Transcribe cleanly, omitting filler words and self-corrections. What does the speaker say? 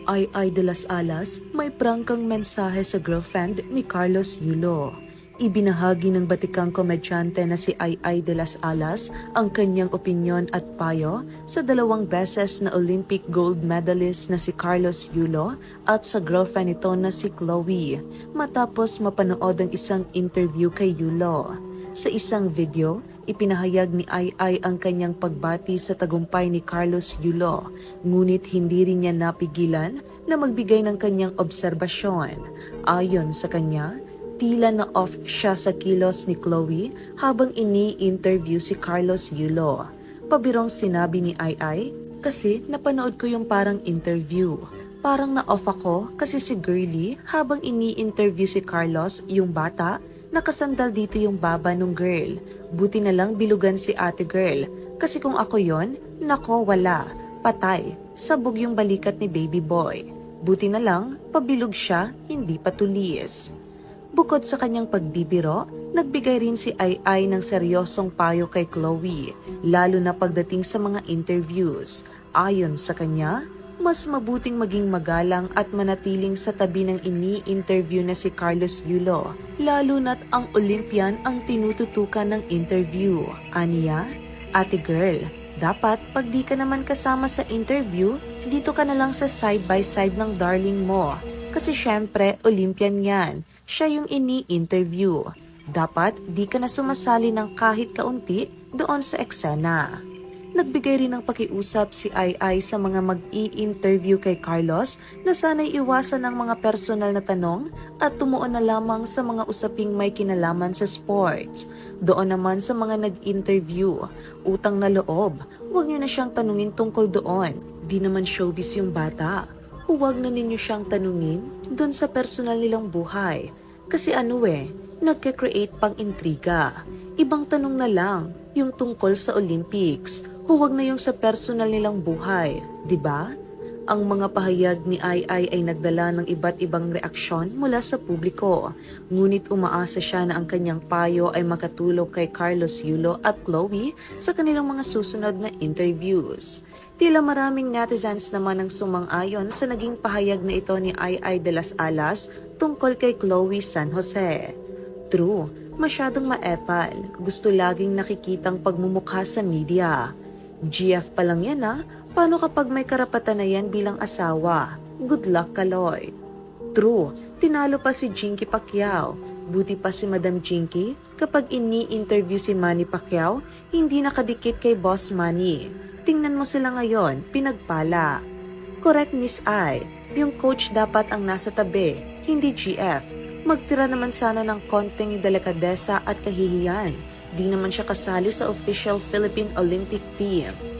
Ay de las Alas may prangkang mensahe sa girlfriend ni Carlos Yulo. Ibinahagi ng batikang komedyante na si Ay de las Alas ang kanyang opinyon at payo sa 2 beses na Olympic gold medalist na si Carlos Yulo at sa girlfriend nito na si Chloe matapos mapanood ang isang interview kay Yulo. Sa isang video, ipinahayag ni Ay ang kanyang pagbati sa tagumpay ni Carlos Yulo, ngunit hindi rin niya napigilan na magbigay ng kanyang obserbasyon. Ayon sa kanya, tila na off siya sa kilos ni Chloe habang ini-interview si Carlos Yulo. Pabirong sinabi ni Ay, kasi napanood ko yung parang interview. Parang na-off ako kasi si Girlie habang ini-interview si Carlos, yung bata, nakasandal dito yung baba nung girl. Buti na lang bilugan si ate girl. Kasi kung ako yon, nako wala. Patay. Sabog yung balikat ni baby boy. Buti na lang, pabilog siya, hindi patulis. Bukod sa kanyang pagbibiro, nagbigay rin si Ay ng seryosong payo kay Chloe, lalo na pagdating sa mga interviews. Ayon sa kanya, mas mabuting maging magalang at manatiling sa tabi ng ini-interview na si Carlos Yulo, lalo na't ang Olympian ang tinututukan ng interview. Aniya, ate girl, dapat pag di ka naman kasama sa interview, dito ka na lang sa side-by-side ng darling mo. Kasi syempre, Olympian yan. Siya yung ini-interview. Dapat di ka na sumasali ng kahit kaunti doon sa eksena. Nagbigay rin ng pakiusap si Ay sa mga mag-i-interview kay Carlos na sana'y iwasan ng mga personal na tanong at tumuon na lamang sa mga usaping may kinalaman sa sports. Doon naman sa mga nag-interview, utang na loob, huwag niyo na siyang tanungin tungkol doon. Di naman showbiz yung bata. Huwag na ninyo siyang tanungin doon sa personal nilang buhay. Kasi nagke-create pang intriga. Ibang tanong na lang, yung tungkol sa Olympics. Huwag na yung sa personal nilang buhay, di ba? Ang mga pahayag ni Ay nagdala ng iba't ibang reaksyon mula sa publiko. Ngunit umaasa siya na ang kanyang payo ay makatulong kay Carlos Yulo at Chloe sa kanilang mga susunod na interviews. Tila maraming netizens naman ang sumang-ayon sa naging pahayag na ito ni Ay de las Alas tungkol kay Chloe San Jose. True, masyadong maepal. Gusto laging nakikitang pagmumukha sa media. GF pa lang yan Paano kapag may karapatan na yan bilang asawa? Good luck, Kaloy. True, tinalo pa si Jinky Pacquiao. Buti pa si Madam Jinky kapag ini-interview si Manny Pacquiao, hindi nakadikit kay Boss Manny. Tingnan mo sila ngayon, pinagpala. Correct, Miss Ay. Yung coach dapat ang nasa tabi, hindi GF. Magtira naman sana ng konting delikadesa at kahihiyan. Di naman siya kasali sa official Philippine Olympic team.